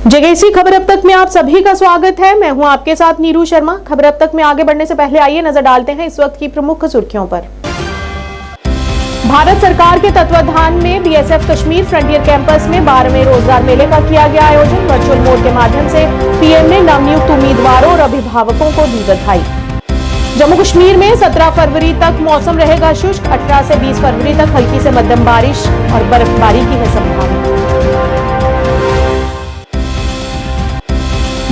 जेगेसी खबर अब तक में आप सभी का स्वागत है। मैं हूं आपके साथ नीरू शर्मा। खबर अब तक में आगे बढ़ने से पहले आइए नजर डालते हैं इस वक्त की प्रमुख सुर्खियों पर। भारत सरकार के तत्वाधान में बीएसएफ कश्मीर फ्रंटियर कैंपस में 12वें रोजगार मेले का किया गया आयोजन। वर्चुअल मोड के माध्यम से पीएम ने नवनियुक्त उम्मीदवारों और अभिभावकों को दी बधाई। जम्मू कश्मीर में 17 फरवरी तक मौसम रहेगा शुष्क। 18 से 20 फरवरी तक हल्की से मध्यम बारिश और बर्फबारी की है संभावना।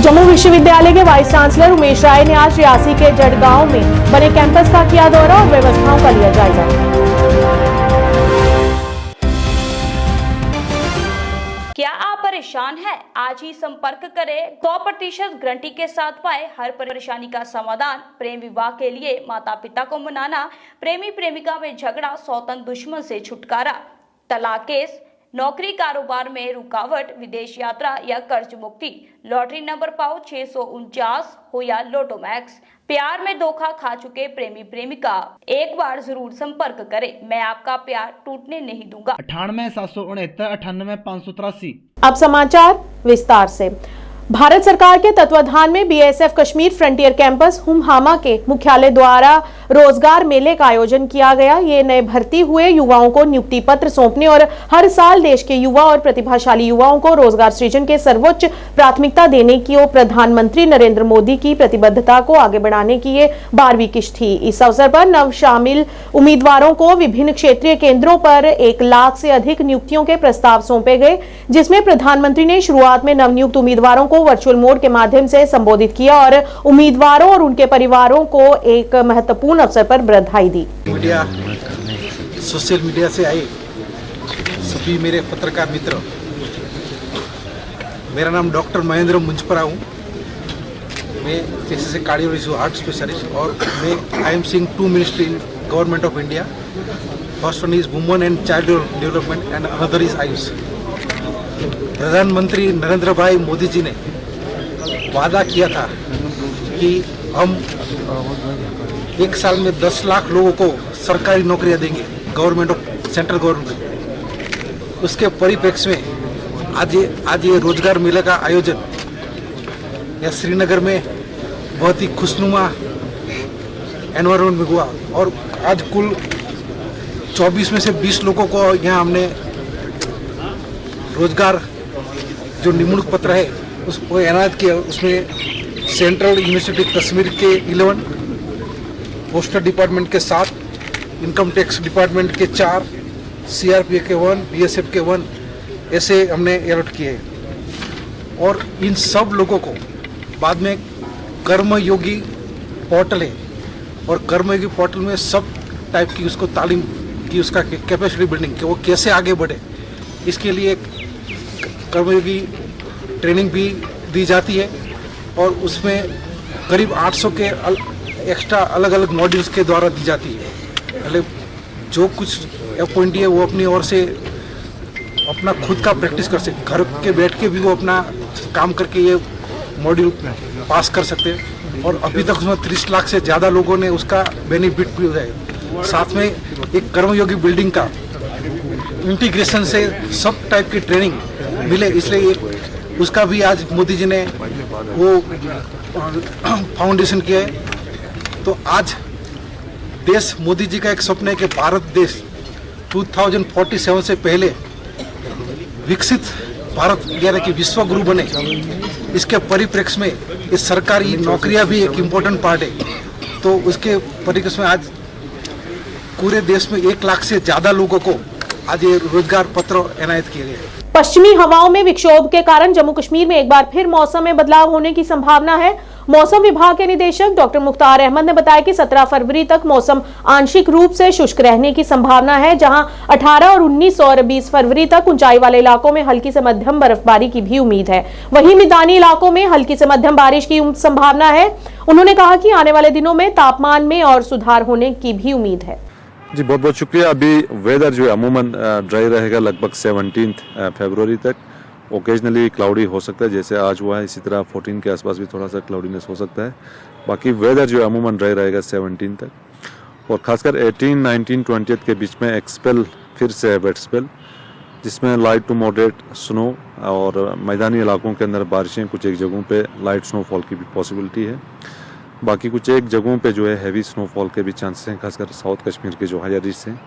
जम्मू विश्वविद्यालय के वाइस चांसलर उमेश राय ने आज रियासी के जड़गांव में बने कैंपस का किया दौरा और व्यवस्थाओं का लिया जायजा। क्या आप परेशान हैं? आज ही संपर्क करें। 100% गारंटी के साथ पाए हर परेशानी का समाधान। प्रेम विवाह के लिए माता पिता को मनाना, प्रेमी प्रेमिका में झगड़ा, सौतन दुश्मन से छुटकारा, तलाक केस, नौकरी कारोबार में रुकावट, विदेश यात्रा या कर्ज मुक्ति, लॉटरी नंबर पाओ 649 हो या लोटो मैक्स, प्यार में धोखा खा चुके प्रेमी प्रेमिका, एक बार जरूर संपर्क करें। मैं आपका प्यार टूटने नहीं दूंगा। 98 769 98 583। अब समाचार विस्तार से। भारत सरकार के तत्वाधान में BSF Kashmir frontier campus Humhama के मुख्यालय द्वारा रोजगार मेले का आयोजन किया गया। ये नए भर्ती हुए युवाओं को नियुक्ति पत्र सौंपने और हर साल देश के युवा और प्रतिभाशाली युवाओं को रोजगार सृजन के सर्वोच्च प्राथमिकता देने की और प्रधानमंत्री नरेंद्र मोदी की प्रतिबद्धता को आगे बढ़ाने की ये 12वीं किश्त थी। इस अवसर पर नव शामिल उम्मीदवारों को विभिन्न क्षेत्रीय केंद्रों पर 1 लाख से अधिक नियुक्तियों के प्रस्ताव सौंपे गए, जिसमें प्रधानमंत्री ने शुरुआत में नवनियुक्त उम्मीदवारों को वर्चुअल मोड के माध्यम से संबोधित किया और उम्मीदवारों और उनके परिवारों को एक महत्वपूर्ण अवसर पर बधाई दी। मीडिया, सोशल मीडिया से आए सभी मेरे पत्रकार मित्र, मेरा नाम डॉक्टर महेंद्र मुंजपरा हूँ। मैं पेशे से कार्डियोलॉजिस्ट हूँ, हार्ट स्पेशलिस्ट, और मैं I am seeing 2 ministry in government of India. First one is women and child development and another is Ayush. प्रधानमंत्री नरेंद्र भाई मोदी जी ने वादा किया था कि हम 1 साल में 10 लाख लोगों को सरकारी नौकरियां देंगे, गवर्नमेंट ऑफ सेंट्रल गवर्नमेंट। उसके परिप्रेक्ष्य में आज ये रोजगार मेले का आयोजन या श्रीनगर में बहुत ही खुशनुमा एनवायरनमेंट में हुआ और आज कुल 24 में से 20 लोगों को यहाँ हमने रोजगार जो निमणूक पत्र है उसको एनायत किया। उसमें सेंट्रल यूनिवर्सिटी कश्मीर के 11, पोस्टल डिपार्टमेंट के 7, इनकम टैक्स डिपार्टमेंट के 4, सीआरपीएफ के 1, बीएसएफ के 1, ऐसे हमने अलर्ट किए। और इन सब लोगों को बाद में कर्मयोगी पोर्टल है और कर्मयोगी पोर्टल में सब टाइप की उसको तालीम की, उसका कैपेसिटी बिल्डिंग कि वो कैसे आगे बढ़े, इसके लिए कर्मयोगी ट्रेनिंग भी दी जाती है। और उसमें करीब 800 के एक्स्ट्रा अलग अलग मॉड्यूल्स के द्वारा दी जाती है। मतलब जो कुछ अपॉइंटी है वो अपनी ओर से अपना खुद का प्रैक्टिस कर सकते, घर के बैठ के भी वो अपना काम करके ये मॉड्यूल पास कर सकते हैं। और अभी तक उसमें 30 लाख से ज़्यादा लोगों ने उसका बेनिफिट भी उठाया। साथ में एक कर्मयोगी बिल्डिंग का इंटीग्रेशन से सब टाइप की ट्रेनिंग मिले, इसलिए उसका भी आज मोदी जी ने वो फाउंडेशन किया है। तो आज देश, मोदी जी का एक सपना है कि भारत देश 2047 से पहले विकसित भारत यानी कि विश्व गुरु बने। इसके परिप्रेक्ष्य में ये सरकारी नौकरियां भी एक इम्पोर्टेंट पार्ट है। तो उसके परिप्रेक्ष्य में आज पूरे देश में 1 लाख से ज़्यादा लोगों को आज ये रोजगार पत्र एनायत किए गए। पश्चिमी हवाओं में विक्षोभ के कारण जम्मू कश्मीर में एक बार फिर मौसम में बदलाव होने की संभावना है। मौसम विभाग के निदेशक डॉक्टर मुख्तार अहमद ने बताया कि 17 फरवरी तक मौसम आंशिक रूप से शुष्क रहने की संभावना है, जहां 18 और 19 और 20 फरवरी तक ऊंचाई वाले इलाकों में हल्की से मध्यम बर्फबारी की भी उम्मीद है। वहीं मैदानी इलाकों में हल्की से मध्यम बारिश की संभावना है। उन्होंने कहा कि आने वाले दिनों में तापमान में और सुधार होने की भी उम्मीद है। जी बहुत बहुत शुक्रिया। अभी वेदर जो है अमूमन ड्राई रहेगा लगभग 17 फरवरी तक। ओकेजनली क्लाउडी हो सकता है, जैसे आज हुआ है, इसी तरह 14 के आसपास भी थोड़ा सा क्लाउडीनेस हो सकता है। बाकी वेदर जो है अमूमन ड्राई रहेगा 17 तक। और खासकर 18, 19, 20 के बीच में एक स्पेल फिर से है वेट स्पेल। जिसमें लाइट टू मॉडरेट स्नो और मैदानी इलाकों के अंदर बारिशें, कुछ एक जगहों पे लाइट स्नोफॉल की भी पॉसिबिलिटी है। बाकी कुछ एक जगहों पे जो है हैवी स्नोफॉल के भी चांसेस हैं, खासकर साउथ कश्मीर के जो हायर रीच हैं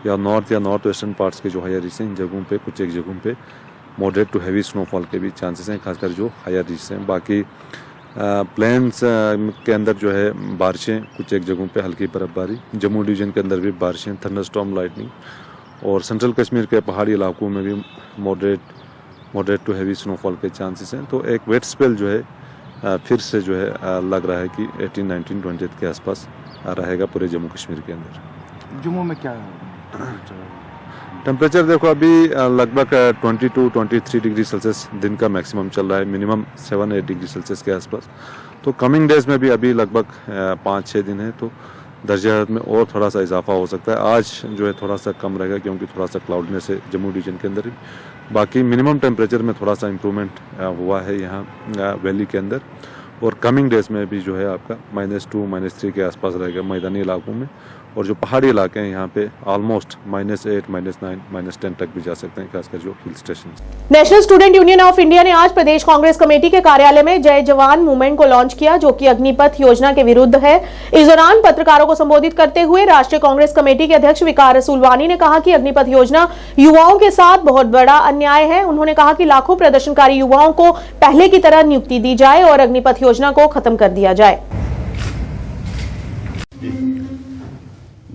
या नॉर्थ वेस्टर्न पार्ट्स के जो हायर रीच हैं, इन जगहों पे कुछ एक जगहों पे मॉडरेट टू हैवी स्नोफॉल के भी चांसेस हैं, खासकर जो हायर रीच हैं। बाकी प्लेन्स के अंदर जो है बारिशें, कुछ एक जगहों पे हल्की बर्फबारी, जम्मू डिवीज़न के अंदर भी बारिशें, थंडरस्टॉर्म, लाइटनिंग, और सेंट्रल कश्मीर के पहाड़ी इलाकों में भी मॉडरेट टू हैवी स्नोफॉल के चांसेस हैं। तो एक वेट स्पेल जो है फिर से जो है लग रहा है कि 18, 19, 20 के आसपास रहेगा पूरे जम्मू कश्मीर के अंदर। जम्मू में क्या टेम्परेचर देखो अभी लगभग 22, 23 डिग्री सेल्सियस दिन का मैक्सिमम चल रहा है, मिनिमम 7, 8 डिग्री सेल्सियस के आसपास। तो कमिंग डेज में भी अभी लगभग 5-6 दिन है, तो दर्जा हरारत में और थोड़ा सा इजाफा हो सकता है। आज जो है थोड़ा सा कम रहेगा क्योंकि थोड़ा सा क्लाउडनेस है जम्मू डिवीजन के अंदर ही। बाकी मिनिमम टेम्परेचर में थोड़ा सा इम्प्रूवमेंट हुआ है यहाँ वैली के अंदर, और कमिंग डेज में भी जो है आपका -2, -3 के आसपास रहेगा मैदानी इलाकों में, और जो पहाड़ी इलाके हैं यहाँ पे ऑलमोस्ट -8, -9, -10 तक भी जा सकते हैं, खासकर जो hill station. National student union of India ने आज प्रदेश कांग्रेस कमेटी के कार्यालय में जय जवान मूवमेंट को लॉन्च किया, जो कि अग्निपथ योजना के विरुद्ध है। इस दौरान पत्रकारों को संबोधित करते हुए राष्ट्रीय कांग्रेस कमेटी के अध्यक्ष विकार रसूलवानी ने कहा कि अग्निपथ योजना युवाओं के साथ बहुत बड़ा अन्याय है। उन्होंने कहा कि लाखों प्रदर्शनकारी युवाओं को पहले की तरह नियुक्ति दी जाए और अग्निपथ योजना को खत्म कर दिया जाए।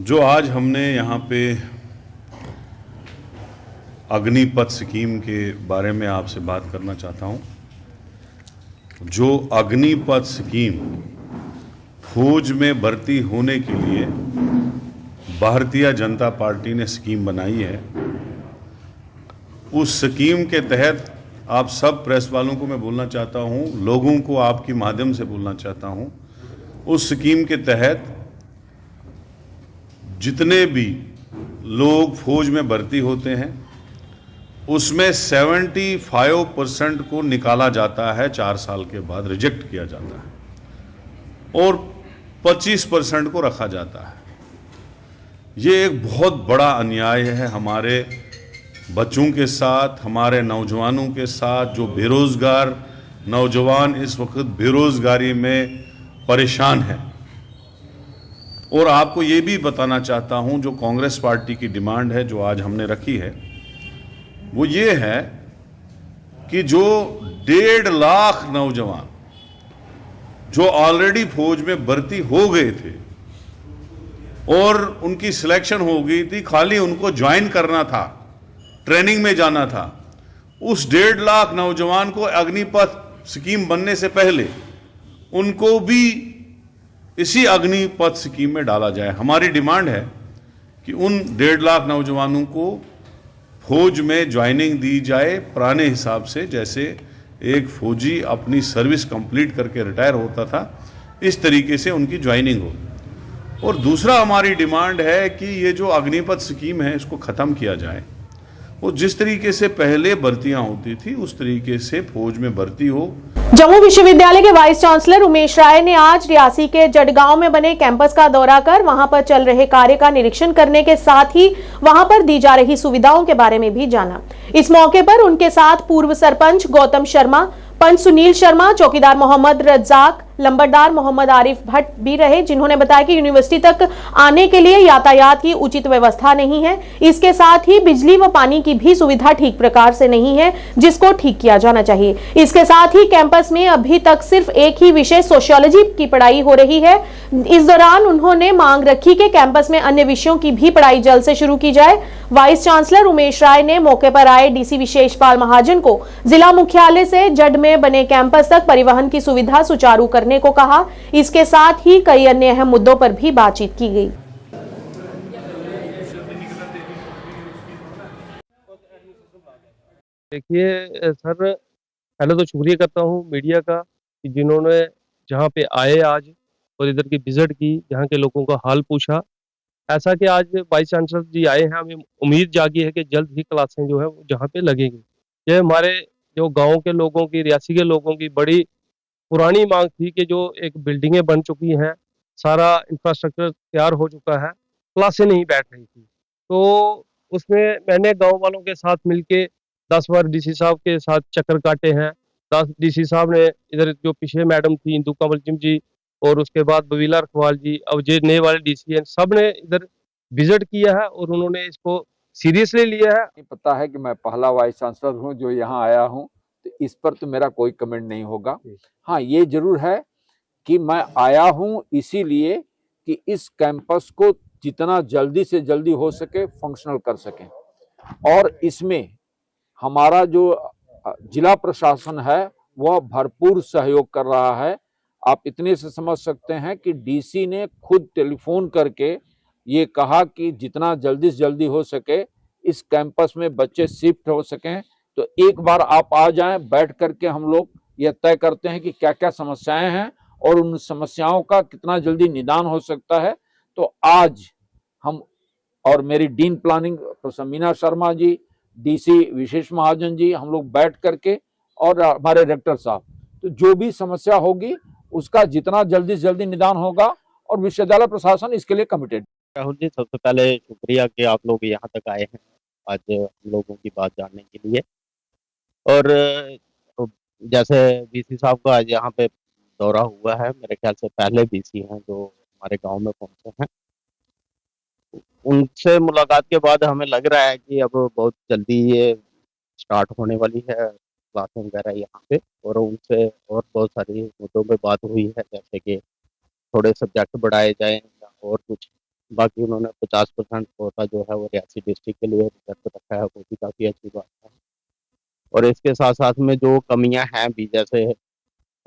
जो आज हमने यहाँ पे अग्निपथ स्कीम के बारे में आपसे बात करना चाहता हूँ। जो अग्निपथ स्कीम फौज में भर्ती होने के लिए भारतीय जनता पार्टी ने स्कीम बनाई है, उस स्कीम के तहत आप सब प्रेस वालों को मैं बोलना चाहता हूँ, लोगों को आपके माध्यम से बोलना चाहता हूँ, उस स्कीम के तहत जितने भी लोग फौज में भर्ती होते हैं उसमें 75% को निकाला जाता है, 4 साल के बाद रिजेक्ट किया जाता है, और 25% को रखा जाता है। ये एक बहुत बड़ा अन्याय है हमारे बच्चों के साथ, हमारे नौजवानों के साथ। जो बेरोजगार नौजवान इस वक्त बेरोजगारी में परेशान है। और आपको ये भी बताना चाहता हूं, जो कांग्रेस पार्टी की डिमांड है जो आज हमने रखी है, वो ये है कि जो 1.5 लाख नौजवान जो ऑलरेडी फौज में भर्ती हो गए थे और उनकी सिलेक्शन हो गई थी, खाली उनको ज्वाइन करना था, ट्रेनिंग में जाना था, उस 1.5 लाख नौजवान को अग्निपथ स्कीम बनने से पहले उनको भी इसी अग्निपथ स्कीम में डाला जाए। हमारी डिमांड है कि उन 1.5 लाख नौजवानों को फौज में ज्वाइनिंग दी जाए पुराने हिसाब से, जैसे एक फौजी अपनी सर्विस कंप्लीट करके रिटायर होता था, इस तरीके से उनकी ज्वाइनिंग हो। और दूसरा हमारी डिमांड है कि ये जो अग्निपथ स्कीम है इसको ख़त्म किया जाए। वो जिस तरीके से पहले भर्तियां होती थी उस तरीके से फौज में भर्ती हो। जम्मू विश्वविद्यालय के वाइस चांसलर उमेश राय ने आज रियासी के जडगांव में बने कैंपस का दौरा कर वहां पर चल रहे कार्य का निरीक्षण करने के साथ ही वहां पर दी जा रही सुविधाओं के बारे में भी जाना। इस मौके पर उनके साथ पूर्व सरपंच गौतम शर्मा, पंच सुनील शर्मा, चौकीदार मोहम्मद रज्जाक, लंबरदार मोहम्मद आरिफ भट्ट भी रहे, जिन्होंने बताया कि यूनिवर्सिटी तक आने के लिए यातायात की उचित व्यवस्था नहीं है। इसके साथ ही बिजली व पानी की भी सुविधा ठीक प्रकार से नहीं है, जिसको ठीक किया जाना चाहिए। इसके साथ ही कैंपस में अभी तक सिर्फ एक ही विषय सोशियोलॉजी की पढ़ाई हो रही है। इस दौरान उन्होंने मांग रखी कि कैंपस में अन्य विषयों की भी पढ़ाई जल्द से शुरू की जाए। वाइस चांसलर उमेश राय ने मौके पर आए डीसी विशेषपाल महाजन को जिला मुख्यालय से जड में बने कैंपस तक परिवहन की सुविधा सुचारू करने को कहा। इसके साथ ही कई अन्य अहम मुद्दों पर भी बातचीत की गई। देखिए सर, पहले तो शुक्रिया करता हूँ मीडिया का कि जिन्होंने जहाँ पे आए आज और इधर की विजिट की, जहाँ के लोगों का हाल पूछा। ऐसा कि आज वाइस चांसलर जी आए हैं, हमें उम्मीद जागी है कि जल्द ही क्लासें जो है वो जहाँ पे लगेंगी। ये हमारे जो गांव के लोगों की, रियासी के लोगों की बड़ी पुरानी मांग थी कि जो एक बिल्डिंगें बन चुकी हैं, सारा इंफ्रास्ट्रक्चर तैयार हो चुका है, क्लासें नहीं बैठ रही थी। तो उसमें मैंने गांव वालों के साथ मिलके 10 बार डीसी साहब के साथ चक्कर काटे हैं। 10 डीसी साहब ने इधर जो पीछे मैडम थी इंदु कंवल जिम जी और उसके बाद बबीला रखवाल जी, अब जो नए वाले डीसी हैं, सब ने इधर विजिट किया है और उन्होंने इसको सीरियसली लिया है। नहीं पता है कि मैं पहला वाइस चांसलर हूं जो यहाँ आया हूं, तो इस पर तो मेरा कोई कमेंट नहीं होगा। हाँ, ये जरूर है कि मैं आया हूं इसीलिए कि इस कैंपस को जितना जल्दी से जल्दी हो सके फंक्शनल कर सकें, और इसमें हमारा जो जिला प्रशासन है वह भरपूर सहयोग कर रहा है। आप इतने से समझ सकते हैं कि डीसी ने खुद टेलीफोन करके ये कहा कि जितना जल्दी से जल्दी हो सके इस कैंपस में बच्चे शिफ्ट हो सकें। तो एक बार आप आ जाएं, बैठ करके हम लोग यह तय करते हैं कि क्या क्या समस्याएं हैं और उन समस्याओं का कितना जल्दी निदान हो सकता है। तो आज हम और मेरी dean planning professor Meena Sharma ji, DC Vishesh Mahajan ji, हम लोग बैठ करके और हमारे रेक्टर साहब, तो जो भी समस्या होगी उसका जितना जल्दी से जल्दी निदान होगा, और विश्वविद्यालय प्रशासन इसके लिए कमिटेड। राहुल जी, सबसे पहले शुक्रिया कि आप लोग यहाँ तक आए हैं आज हम लोगों की बात जानने के लिए। और जैसे बीसी साहब का आज यहाँ पे दौरा हुआ है, मेरे ख्याल से पहले बीसी हैं जो हमारे गांव में पहुंचे हैं। उनसे मुलाकात के बाद हमें लग रहा है कि अब बहुत जल्दी ये स्टार्ट होने वाली है क्लासें वगैरह यहाँ पे, और उनसे और बहुत सारी मुद्दों पे बात हुई है, जैसे कि थोड़े सब्जेक्ट बढ़ाए जाएं या और कुछ। बाकी उन्होंने 50% कोटा जो है वो रियासी डिस्ट्रिक्ट के लिए रिजर्व रखा है, वो भी काफ़ी अच्छी बात है। और इसके साथ साथ में जो कमियां हैं भी, जैसे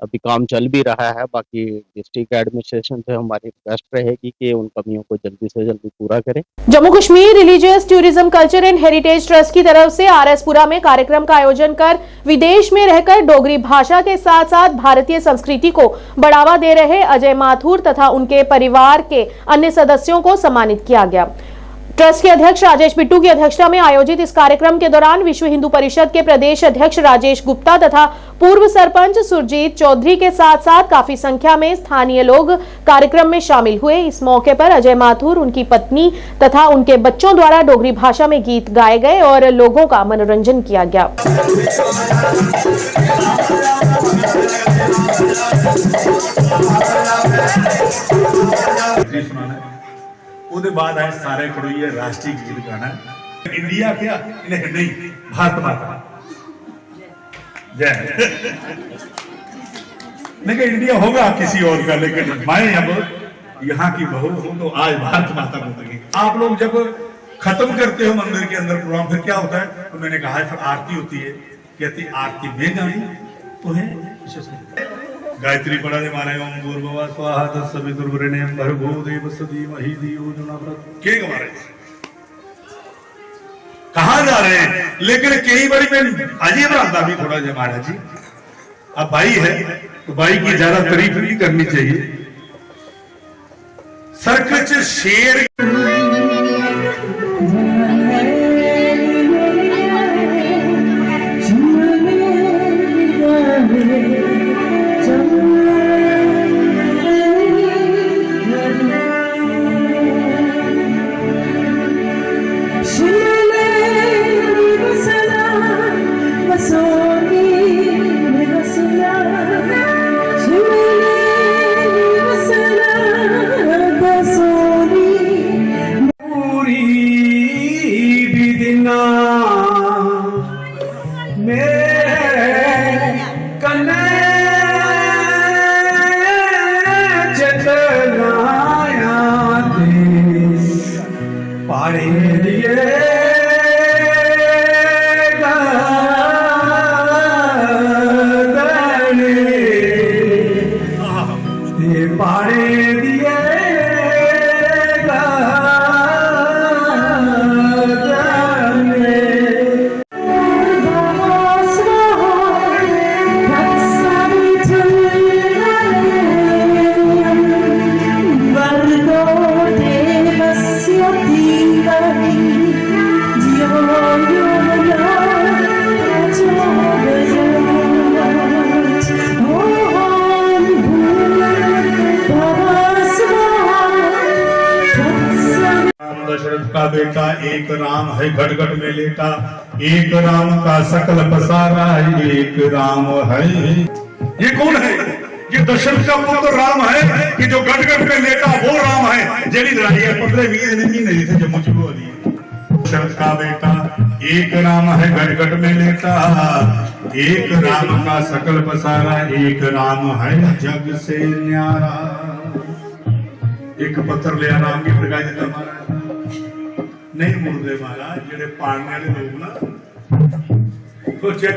अभी काम चल भी रहा है, बाकी डिस्ट्रिक्ट एडमिनिस्ट्रेशन से हमारी रिक्वेस्ट रहेगी कि उन कमियों को जल्दी से जल्दी पूरा करें। Jammu Kashmir religious tourism culture and heritage trust की तरफ से आरएसपुरा में कार्यक्रम का आयोजन कर विदेश में रहकर डोगरी भाषा के साथ साथ भारतीय संस्कृति को बढ़ावा दे रहे अजय माथुर तथा उनके परिवार के अन्य सदस्यों को सम्मानित किया गया। ट्रस्ट के अध्यक्ष राजेश बिट्टू की अध्यक्षता में आयोजित इस कार्यक्रम के दौरान विश्व हिंदू परिषद के प्रदेश अध्यक्ष राजेश गुप्ता तथा पूर्व सरपंच सुरजीत चौधरी के साथ साथ काफी संख्या में स्थानीय लोग कार्यक्रम में शामिल हुए। इस मौके पर अजय माथुर, उनकी पत्नी तथा उनके बच्चों द्वारा डोगरी भाषा में गीत गाए गए और लोगों का मनोरंजन किया गया। ਉਹਦੇ बाद आए सारे खड़ोइए राष्ट्रीय गीत गाना। इंडिया क्या नहीं, भारत माता जय। नहीं, इंडिया होगा किसी और का, लेकिन मैं अब यहाँ की बहू हूँ तो आज भारत माता को लगी। आप लोग जब खत्म करते हो मंदिर के अंदर प्रोग्राम, फिर क्या होता है? तो मैंने कहा फिर आरती होती है, कहती आरती में गानी तो है गायत्री पढ़ा दे मारे ओम भूर्भुवः स्वाहा तत्सवितुर्वरेण्यं भर्गो देवस्य धीमहि धियो यो न प्रचोदयात्। के गा रहे कहाँ जा रहे हैं? लेकिन कई बारी मैं अजीब रहा भी थोड़ा जा महाराज जी, अब भाई है तो भाई की ज्यादा तारीफ नहीं करनी चाहिए। सरकच शेर बेटा एक राम है घट घट में लेटा, एक राम का सकल पसारा, एक राम है। ये कौन है? ये दशरथ का पुत्र राम है कि जो घट घट में लेटा वो राम है। जेडी लड़ाई है 15-20 नहीं थे जब मुझको हो रही है। दशरथ का बेटा एक राम है घट घट में लेटा, एक राम का सकल पसारा, एक राम है जग से न्यारा। एक पत्थर ले आना आपकी प्रकाश देता महाराज नहीं मुड़दे महाराज, जेडे पाड़ने वाले लोग ना तो चेक।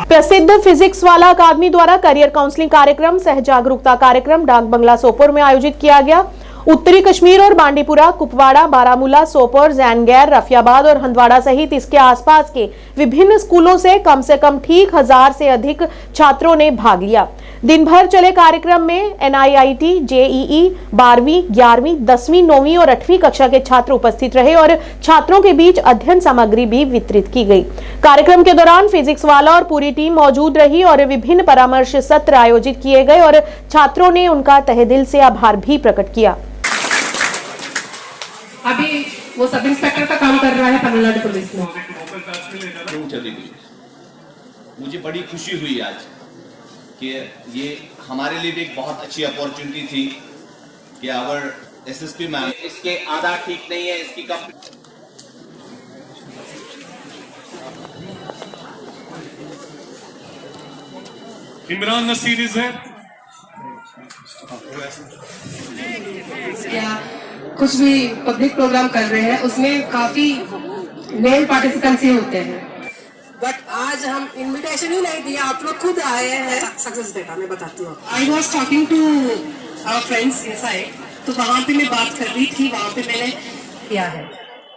प्रसिद्ध फिजिक्स वाला अकादमी द्वारा करियर काउंसलिंग कार्यक्रम सह जागरूकता कार्यक्रम डाक बंगला सोपोर में आयोजित किया गया। उत्तरी कश्मीर और बांडीपुरा, कुपवाड़ा, बारामूला, सोपोर, जैनगैर, रफियाबाद और हंदवाड़ा सहित इसके आसपास के विभिन्न स्कूलों से कम ठीक 1000 से अधिक छात्रों ने भाग लिया। दिन भर चले कार्यक्रम में NIIT, JEE, 12वीं, 11वीं, 10वीं, 9वीं और 8वीं कक्षा के छात्र उपस्थित रहे और छात्रों के बीच अध्ययन सामग्री भी वितरित की गई। कार्यक्रम के दौरान फिजिक्स वाला और पूरी टीम मौजूद रही और विभिन्न परामर्श सत्र आयोजित किए गए और छात्रों ने उनका तहे दिल से आभार भी प्रकट किया। अभी वो सब इंस्पेक्टर का काम कर रहा है तमिलनाडु पुलिस में। चली गई, मुझे बड़ी खुशी हुई आज कि ये हमारे लिए भी एक बहुत अच्छी अपॉर्चुनिटी थी कि आवर SSP मैम, इसके आधा ठीक नहीं है, इसकी कम इमरान सीरीज है या कुछ भी पब्लिक प्रोग्राम कर रहे हैं उसमें काफी मेल पार्टिसिपेंट्स ही होते हैं, बट आज हम इनविटेशन ही नहीं दिया, आप लोग खुद आए हैं। सक्सेस बेटा मैं बताती हूँ। I was talking to our friends inside, तो वहाँ पे मैं बात कर रही थी, वहाँ पे मैंने किया है।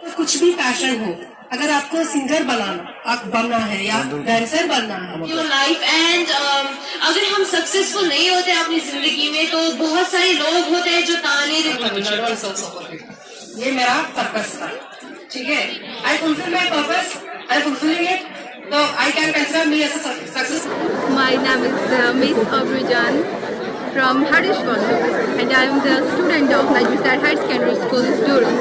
तो कुछ भी पैशन हो, अगर आपको सिंगर बनना है या डांसर बनना है योर लाइफ एंड अगर हम सक्सेसफुल नहीं होते अपनी जिंदगी में तो बहुत सारे लोग होते हैं जो ताने देते। ये मेरा पर्पस था, ठीक है। I fulfil my purpose, I fulfilling it, तो I can consider me as a success. My name is miss Abrujan from Harishwar and I am the student of Najmisar High Secondary School, Durham.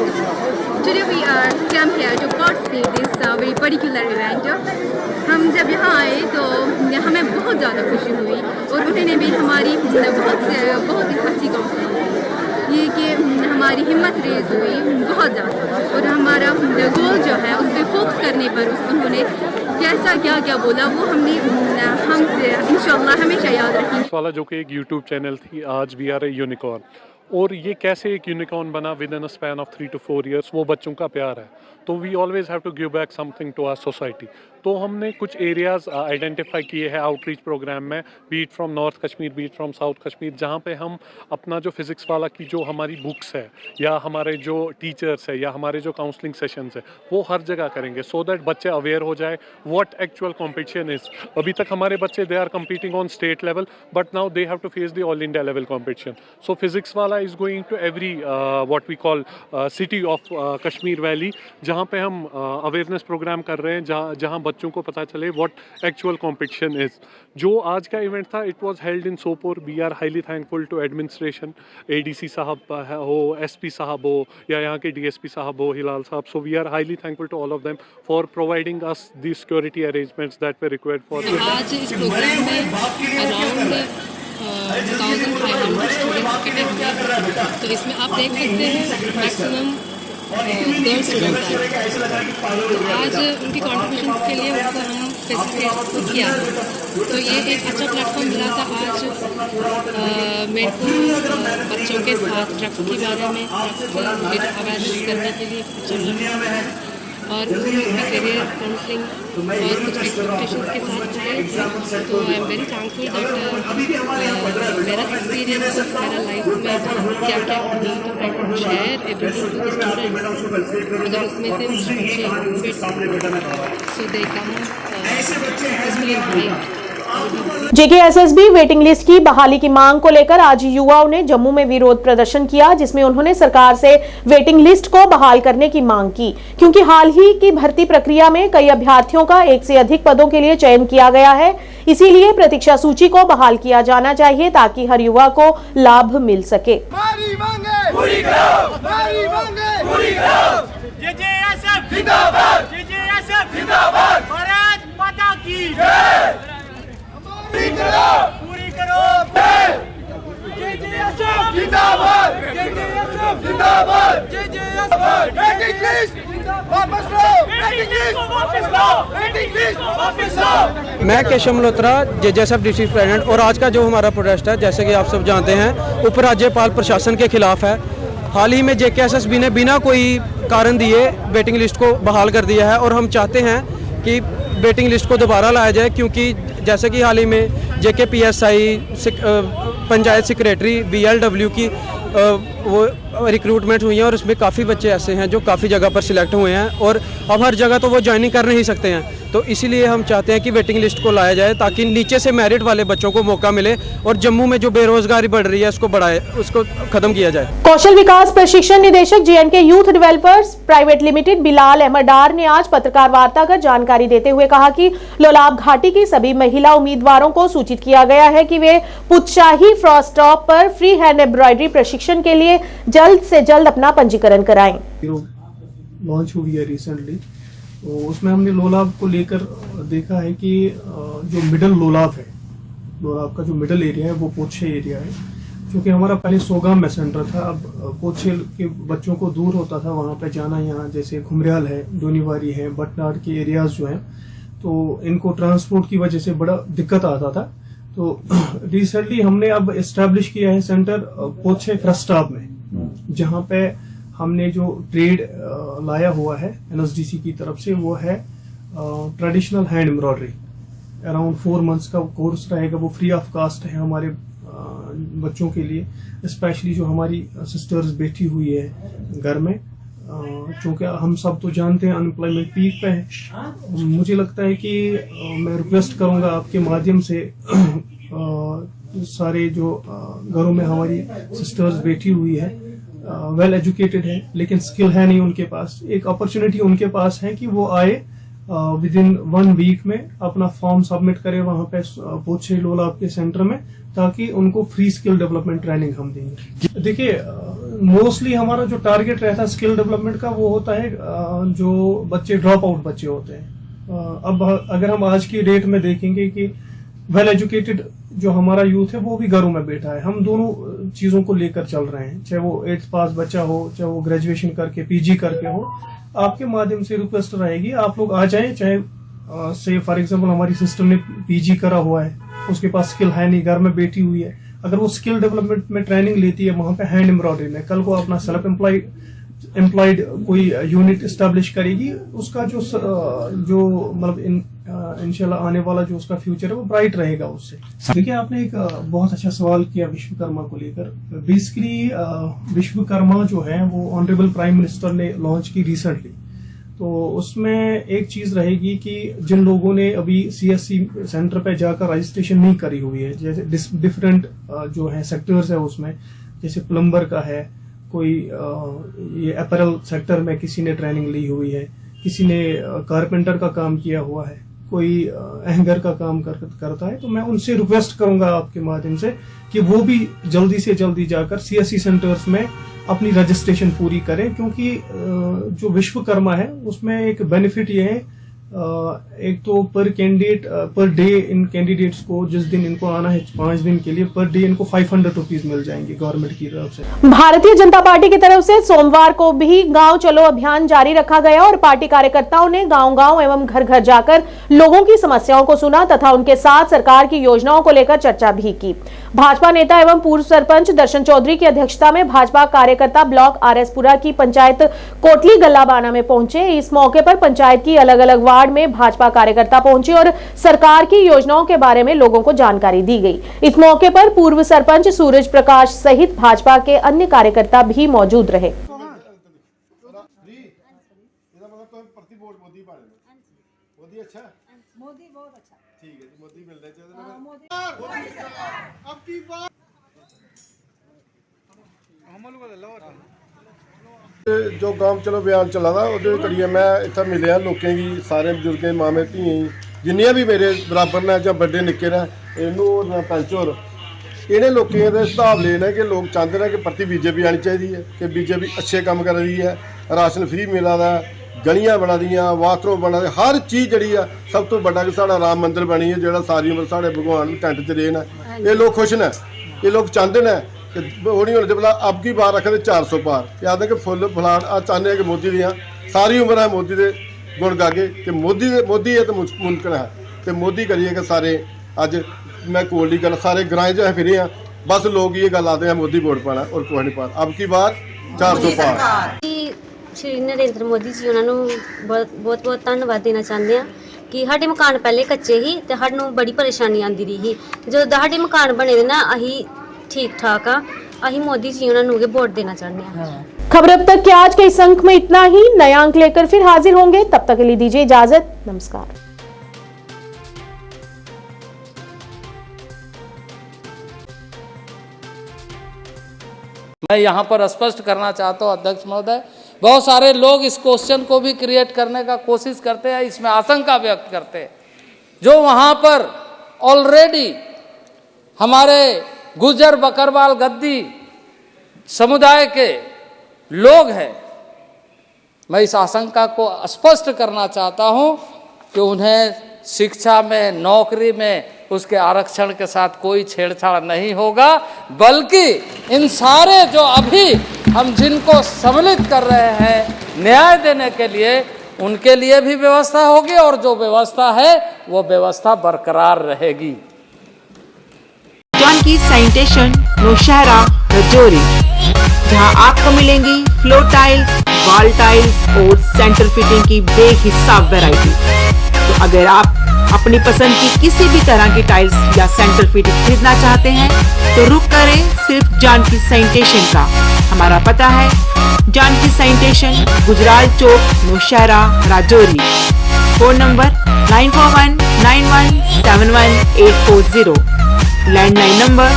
Today we are come here to participate this very particular event. हम जब यहाँ आए तो हमें बहुत ज़्यादा खुशी हुई और उन्होंने भी हमारी बहुत ही अच्छी काउंसलिंग की, ये कि हमारी हिम्मत रेज हुई बहुत ज़्यादा और हमारा गोल जो है उस पर फोकस करने पर उन्होंने कैसा क्या बोला वो हम इंशाल्लाह हमेशा याद रखेंगे। वाला जो कि एक यूट्यूब चैनल थी, आज वी आर ए यूनिकॉर्न, और ये कैसे एक यूनिकॉर्न बना with in a span of 3 to 4 years, वो बच्चों का प्यार है। तो we always have to give back something to our society. तो हमने कुछ एरियाज़ आइडेंटिफाई किए हैं आउटरीच प्रोग्राम में, beat from north Kashmir, beat from south Kashmir, जहाँ पे हम अपना जो फिज़िक्स वाला की जो हमारी बुक्स है या हमारे जो टीचर्स है या हमारे जो काउंसलिंग सेशंस है वो हर जगह करेंगे, सो दैट बच्चे अवेयर हो जाए व्हाट एक्चुअल कॉम्पिटिशन इज़। अभी तक हमारे बच्चे they are competing on state level, but now they have to face the all India level competition. So physics वाला is going to every what we call city of Kashmir valley, जहाँ पे हम awareness programme कर रहे हैं, जहाँ बच्चों को पता चले व्हाट एक्चुअल कंपटीशन इज। जो आज का इवेंट था it was held in Sopore. We are highly thankful to administration, ADC साहब हो, SP साहब हो या यहाँ के DSP साहब हो, हिलाल साहब। So we are highly thankful to all of them for providing us the security arrangements that we required for. आज इस प्रोग्राम में अराउंड 1500 स्टूडेंट्स अटेंड हुए, तो इसमें आप देख सकते हैं मैक्सिमम गर्ल्स स्टूडेंट्स हैं। तो आज उनकी कॉन्ट्रीब्यूशन के लिए उनको हम फैसिलिटेट किया, तो ये एक अच्छा प्लेटफॉर्म मिला था आज मेरे को बच्चों के साथ ड्रग्स के बारे में अवेयरनेस करने के लिए अच्छा और उनका करियर काउंसलिंग और कुछ एक्सपेक्टेशंस के साथ है। तो I am very thankful that मेरा एक्सपीरियंस मेरा लाइफ में क्या क्या share everything to the students, अगर उसमें से मुझे so they come successfully in life. JKSSB waiting list की बहाली की मांग को लेकर आज युवाओं ने जम्मू में विरोध प्रदर्शन किया, जिसमें उन्होंने सरकार से वेटिंग लिस्ट को बहाल करने की मांग की, क्योंकि हाल ही की भर्ती प्रक्रिया में कई अभ्यर्थियों का 1 से अधिक पदों के लिए चयन किया गया है। इसीलिए प्रतीक्षा सूची को बहाल किया जाना चाहिए ताकि हर युवा को लाभ मिल सके। जेजेएसएफ जिंदाबाद, जेजेएसएफ जिंदाबाद, भारत माता की जय, पूरी करो जेजेएसएफ जिंदाबाद, जेजेएसएफ जिंदाबाद, जेजेएसएफ वेटिंग लिस्ट वापस लो, वेटिंग लिस्ट वापस लो, वेटिंग लिस्ट वापस लो। मैं केशव मल्होत्रा, जेजेएसएफ डिस्ट्रिक्ट प्रेसिडेंट। और आज का जो हमारा प्रोटेस्ट है, जैसे कि आप सब जानते हैं, उपराज्यपाल प्रशासन के खिलाफ है। हाल ही में जेकेएसएसबी ने बिना कोई कारण दिए वेटिंग लिस्ट को बहाल कर दिया है और हम चाहते हैं कि वेटिंग लिस्ट को दोबारा लाया जाए, क्योंकि जैसे कि हाल ही में जेकेपीएसआई पंचायत सेक्रेटरी बीएलडब्ल्यू की वो रिक्रूटमेंट हुई है और उसमें काफ़ी बच्चे ऐसे हैं जो काफ़ी जगह पर सिलेक्ट हुए हैं और अब हर जगह तो वो ज्वाइनिंग कर नहीं सकते हैं। तो इसीलिए हम चाहते हैं कि वेटिंग लिस्ट को लाया जाए ताकि नीचे से मेरिट वाले बच्चों को मौका मिले और जम्मू में जो बेरोजगारी बढ़ रही है उसको खत्म किया जाए। कौशल विकास प्रशिक्षण निदेशक J and K youth developers private limited Bilal Ahmad Dar ने आज पत्रकार वार्ता कर जानकारी देते हुए कहा कि लोलाब घाटी की सभी महिला उम्मीदवारों को सूचित किया गया है कि वे पुतशाही फ्रॉस्ट स्टॉप पर फ्री हैंड एम्ब्रॉयडरी प्रशिक्षण के लिए जल्द से जल्द अपना पंजीकरण कराएं। लॉन्च हुई है रिसेंटली, तो उसमें हमने लोलाब को लेकर देखा है कि जो मिडल लोलाब है, लोलाब का जो मिडल एरिया है वो पोछे एरिया है, क्योंकि हमारा पहले सोगाम में सेंटर था। अब पोछे के बच्चों को दूर होता था वहाँ पे जाना, यहाँ जैसे घुमरियाल है, डोनीवारी है, बटनार के एरियाज जो हैं, तो इनको ट्रांसपोर्ट की वजह से बड़ा दिक्कत आता था। तो रिसेंटली हमने अब एस्टेब्लिश किया है सेंटर पोछे फ्रस्टाब में, जहाँ पे हमने जो ट्रेड लाया हुआ है एनएसडीसी की तरफ से, वो है traditional hand embroidery. Around 4 months का कोर्स रहेगा, वो फ्री ऑफ कास्ट है हमारे बच्चों के लिए, स्पेशली जो हमारी सिस्टर्स बैठी हुई है घर में, क्योंकि हम सब तो जानते हैं अनएम्प्लॉयमेंट पीक पे है। मुझे लगता है कि मैं रिक्वेस्ट करूंगा आपके माध्यम से सारे जो घरों में हमारी सिस्टर्स बैठी हुई है, वेल एजुकेटेड है लेकिन स्किल है नहीं उनके पास, एक अपॉर्चुनिटी उनके पास है कि वो आए विद इन 1 वीक में अपना फॉर्म सबमिट करें वहां पे पोछे लोलाब के सेंटर में, ताकि उनको फ्री स्किल डेवलपमेंट ट्रेनिंग हम देंगे। देखिए मोस्टली हमारा जो टारगेट रहता है स्किल डेवलपमेंट का, वो होता है जो बच्चे ड्रॉप आउट बच्चे होते हैं। अब अगर हम आज की डेट में देखेंगे कि वेल एजुकेटेड जो हमारा यूथ है वो भी घरों में बैठा है, हम दोनों चीजों को लेकर चल रहे हैं, चाहे वो 8th पास बच्चा हो, चाहे वो ग्रेजुएशन करके पीजी करके हो। आपके माध्यम से रिक्वेस्ट रहेगी आप लोग आ जाएं, चाहे से फॉर एग्जांपल हमारी सिस्टर ने पीजी करा हुआ है, उसके पास स्किल है नहीं, घर में बैठी हुई है, अगर वो स्किल डेवलपमेंट में ट्रेनिंग लेती है वहां पे हैंड एम्ब्रॉयडरी में, कल को अपना सेल्फ एम्प्लॉयड कोई यूनिट एस्टेब्लिश करेगी, उसका जो मतलब इंशाल्लाह आने वाला जो उसका फ्यूचर है वो ब्राइट रहेगा उससे। देखिए आपने एक बहुत अच्छा सवाल किया विश्वकर्मा को लेकर। बेसिकली विश्वकर्मा जो है वो ऑनरेबल प्राइम मिनिस्टर ने लॉन्च की रिसेंटली, तो उसमें एक चीज रहेगी कि जिन लोगों ने अभी सीएससी सेंटर पे जाकर रजिस्ट्रेशन नहीं करी हुई है, जैसे डिफरेंट जो है सेक्टर्स है उसमें, जैसे प्लम्बर का है, कोई ये अपैरल सेक्टर में किसी ने ट्रेनिंग ली हुई है, किसी ने कारपेंटर का काम किया हुआ है, कोई एंगर का काम करता है, तो मैं उनसे रिक्वेस्ट करूंगा आपके माध्यम से कि वो भी जल्दी से जल्दी जाकर सीएससी सेंटर्स में अपनी रजिस्ट्रेशन पूरी करें, क्योंकि जो विश्वकर्मा है उसमें एक बेनिफिट ये है, एक तो पर candidate per day in candidates को जिस दिन इनको आना है 5 दिन के लिए, पर डे इनको 500 रुपीज मिल जाएंगे गवर्नमेंट की तरफ से। भारतीय जनता पार्टी की तरफ से सोमवार को भी गांव चलो अभियान जारी रखा गया और पार्टी कार्यकर्ताओं ने गांव-गांव एवं घर-घर जाकर लोगों की समस्याओं को सुना तथा उनके साथ सरकार की योजनाओं को लेकर चर्चा भी की। भाजपा नेता एवं पूर्व सरपंच दर्शन चौधरी की अध्यक्षता में भाजपा कार्यकर्ता ब्लॉक आरएसपुरा की पंचायत कोटली गल्लाबाना में पहुंचे। इस मौके पर पंचायत की अलग-अलग वार्ड में भाजपा कार्यकर्ता पहुंचे और सरकार की योजनाओं के बारे में लोगों को जानकारी दी गई। इस मौके पर पूर्व सरपंच सूरज प्रकाश सहित भाजपा के अन्य कार्यकर्ता भी मौजूद रहे। जो गांव चलो अभियान चला था वो करिए मैं इतना मिले लोगों की, सारे बजुर्गें मामे धी जिन्नियां भी मेरे बराबर ने चाहे बड़े निक्के ने इनू पंच होर इन्हें लोगों के हिसाब लेने कि लोग चाहते हैं कि प्रति बीजेपी आनी चाहिए है कि बीजेपी अच्छे काम कर रही है, राशन फ्री मिला दा, गलियां बना दियां, बाथरूम बना दी, हर चीज़ जी है। सब तो बड़ा कि साड़ा राम मंदिर बनी है जो सारी उम्र साढ़े भगवान टेंट च रहे हैं। ये लोग खुश ने, ये लोग चाहते हैं कि वो नहीं होने बोला अब की बार रखते 400 पार याद है कि फुल फलान आ चाहते हैं कि मोदी दियाँ सारी उम्र है मोदी के गुण गागे कि मोदी है तो मुमकिन है तो मोदी करिए कि सारे अज मैं कोल की गल सारे ग्राएं जो फिरे हैं बस लोग ये गल आते हैं मोदी वोट पाना और कोई नहीं पाना अब की बार 400 पार। श्री नरेंद्र मोदी जी उन्होंने बहुत बहुत धन्यवाद देना चाहते हैं कि साढ़े मकान पहले कच्चे ही तो सानू बड़ी परेशानी आती रही जो साढ़े मकान बने दे ना अही ठीक ठाक हाँ अही मोदी जी उन्होंने वोट देना चाहते हैं। खबर अब तक के आज के इस अंक में इतना ही। नया अंक लेकर फिर हाजिर होंगे, तब तक के लिए दीजिए इजाजत। नमस्कार। मैं यहाँ पर स्पष्ट करना चाहता हूँ अध्यक्ष महोदय, बहुत सारे लोग इस क्वेश्चन को भी क्रिएट करने का कोशिश करते हैं, इसमें आशंका व्यक्त करते हैं। जो वहाँ पर ऑलरेडी हमारे गुर्जर बकरवाल गद्दी समुदाय के लोग हैं, मैं इस आशंका को स्पष्ट करना चाहता हूँ कि उन्हें शिक्षा में, नौकरी में उसके आरक्षण के साथ कोई छेड़छाड़ नहीं होगा, बल्कि इन सारे जो अभी हम जिनको सम्मिलित कर रहे हैं न्याय देने के लिए, उनके लिए भी व्यवस्था होगी और जो व्यवस्था है वो व्यवस्था बरकरार रहेगी। जानकी सैनिटेशन नौशहरा रजौरी, जहां आपको मिलेंगी फ्लोर टाइल्स, वॉल टाइल्स और सेंटर फिटिंग की बेहिसाब वैरायटी। तो अगर आप अपनी पसंद की किसी भी तरह की टाइल्स या सेंटर फिटिंग खरीदना चाहते हैं तो रुक करें सिर्फ जानकी सैनिटेशन का। हमारा पता है Janki sanitation, Gujral Chowk, Nowshera, Rajouri. Phone number 9419171840, landline number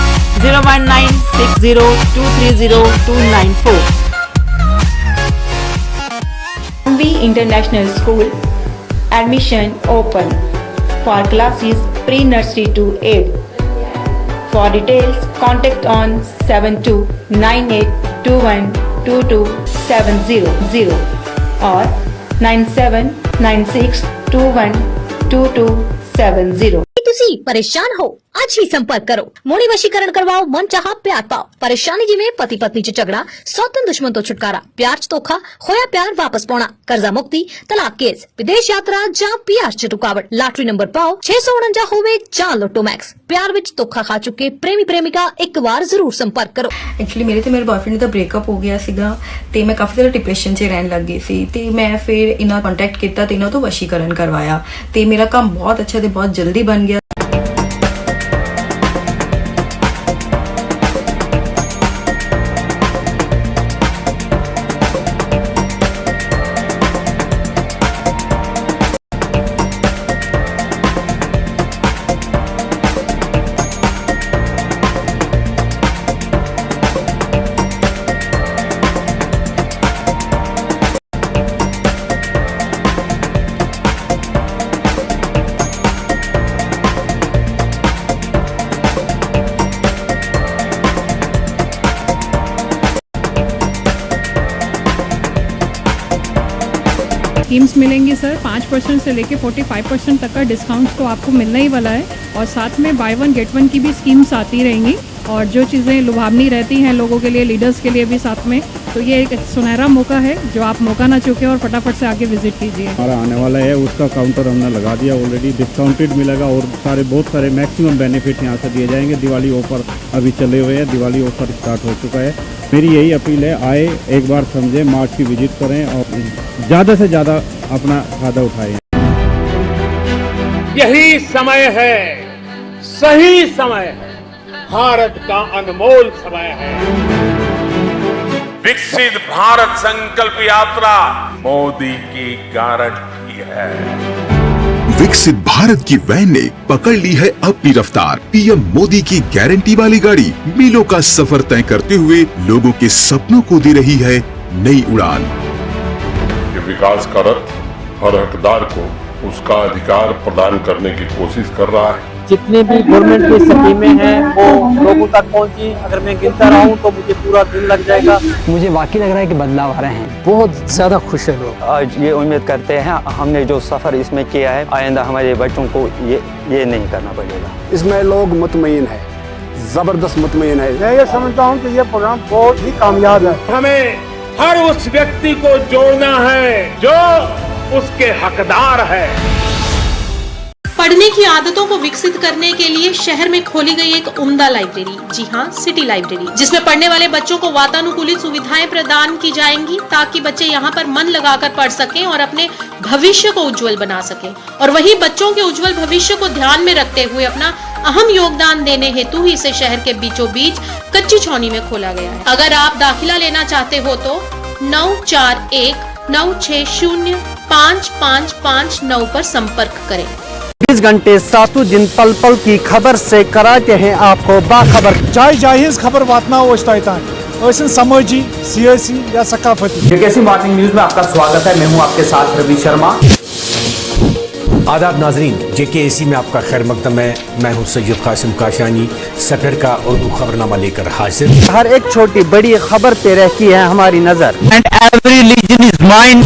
01960230294। International school admission open for classes pre-nursery to 8. For details, contact on 7298212270 or 9796212270। ਤੁਸੀਂ ਪਰੇਸ਼ਾਨ ਹੋ ਅੱਜ ਹੀ ਸੰਪਰਕ ਕਰੋ। ਮੋੜੀ ਵਸ਼ੀਕਰਨ ਕਰਵਾਓ, ਮਨ ਚਾਹਾ ਪਿਆਰ ਪਾਓ। ਪਰੇਸ਼ਾਨੀ ਜਿਵੇਂ ਪਤੀ ਪਤਨੀ ਚ ਝਗੜਾ, ਸੌਤਨ ਦੁਸ਼ਮਣ ਤੋਂ ਛੁਟਕਾਰਾ, ਪਿਆਰ ਚ ਧੋਖਾ, ਹੋਇਆ ਪਿਆਰ ਵਾਪਸ ਪਾਉਣਾ, ਕਰਜ਼ਾ ਮੁਕਤੀ, ਤਲਾਕ केस, विदेश यात्रा ਜਾਂ ਪਿਆਰ ਚ ਰੁਕਾਵਟ, ਲਾਟਰੀ ਨੰਬਰ ਪਾਓ 649 ਹੋਵੇ ਜਾਂ ਲੋਟੋ ਮੈਕਸ। ਪਿਆਰ ਵਿੱਚ ਧੋਖਾ ਖਾ ਚੁੱਕੇ ਪ੍ਰੇਮੀ ਪ੍ਰੇਮਿਕਾ ਇੱਕ ਵਾਰ ਜ਼ਰੂਰ ਸੰਪਰਕ ਕਰੋ। ਐਕਚੁਅਲੀ ਮੇਰੇ ਤੇ ਮੇਰੇ ਬॉयਫ੍ਰੈਂਡ ਦਾ ਬ੍ਰੇਕਅਪ ਹੋ ਗਿਆ ਸੀਗਾ ਤੇ ਮੈਂ ਕਾਫੀ ਜ਼ਿਆਦਾ ਡਿਪਰੈਸ਼ਨ 'ਚ ਰਹਿਣ ਲੱਗ ਗਈ ਸੀ ਤੇ ਮੈਂ ਫਿਰ ਇਹਨਾਂ ਕੰਟੈਕਟ ਕੀਤਾ ਤੇ ਇਹਨਾਂ ਤੋਂ ਵਸ਼ੀਕਰਨ ਕਰਵਾਇਆ ਤੇ ਮੇਰਾ ਕੰਮ ਬਹੁਤ ਅੱਛਾ ਤੇ ਬਹੁਤ ਜਲਦੀ ਬਣ ਗਿਆ। स्कीम्स मिलेंगी सर, 5% से लेके 45% तक का डिस्काउंट तो आपको मिलने ही वाला है और साथ में बाय वन गेट वन की भी स्कीम्स आती रहेंगी और जो चीज़ें लुभावनी रहती हैं लोगों के लिए, लीडर्स के लिए भी साथ में, तो ये एक सुनहरा मौका है जो आप मौका ना चूके और फटाफट से आके विजिट कीजिए। हमारा आने वाला है उसका काउंटर हमने लगा दिया ऑलरेडी, डिस्काउंटेड मिलेगा और बहुत सारे मैक्सिमम बेनिफिट यहाँ से दिए जाएंगे। दिवाली ऑफर अभी चले हुए हैं, दिवाली ऑफर स्टार्ट हो चुका है। मेरी यही अपील है, आए एक बार समझें, मार्च की विजिट करें और ज़्यादा से ज़्यादा अपना फायदा उठाएं। यही समय है, सही समय है, भारत का अनमोल समय है। विकसित भारत संकल्प यात्रा मोदी की गारंटी है। विकसित भारत की वैन ने पकड़ ली है अपनी रफ्तार। पीएम मोदी की गारंटी वाली गाड़ी मीलों का सफर तय करते हुए लोगों के सपनों को दे रही है नई उड़ान। ये विकास का रथ हर हकदार को उसका अधिकार प्रदान करने की कोशिश कर रहा है। जितनी भी गवर्नमेंट की स्कीमें हैं वो लोगों तक पहुंची। अगर मैं गिनता रहूं तो मुझे पूरा दिन लग जाएगा। मुझे वाकई लग रहा है कि बदलाव आ रहे हैं, बहुत ज़्यादा खुश है लोग। आज ये उम्मीद करते हैं हमने जो सफ़र इसमें किया है आइंदा हमारे बच्चों को ये नहीं करना पड़ेगा। इसमें लोग मुतमईन है, ज़बरदस्त मुतमईन है। मैं ये समझता हूँ कि ये प्रोग्राम बहुत ही कामयाब है। हमें हर उस व्यक्ति को जोड़ना है जो उसके हकदार है। पढ़ने की आदतों को विकसित करने के लिए शहर में खोली गई एक उम्दा लाइब्रेरी, जी हाँ, सिटी लाइब्रेरी, जिसमें पढ़ने वाले बच्चों को वातानुकूलित सुविधाएं प्रदान की जाएंगी ताकि बच्चे यहाँ पर मन लगाकर पढ़ सकें और अपने भविष्य को उज्जवल बना सकें। और वही बच्चों के उज्जवल भविष्य को ध्यान में रखते हुए अपना अहम योगदान देने हेतु ही इसे शहर के बीचों बीच कच्ची छावनी में खोला गया है। अगर आप दाखिला लेना चाहते हो तो 9419605559 पर संपर्क करें। 20 घंटे सातों दिन पल पल की खबर से कराते हैं आपको बाखबर। चाहे जाहिज खबर वातनाओ समाजी, सियासी या सकाफती। जेकेसी मॉर्निंग न्यूज में आपका स्वागत है। मैं हूं आपके साथ रवि शर्मा। आदाब नाजरीन, जेकेसी में आपका खैर मकदम है। मैं हूं सैयद कासिम काशानी, सफर का उर्दू खबरनामा लेकर हाजिर। हर एक छोटी बड़ी खबर पे रहती है हमारी नजर। And every region is mine.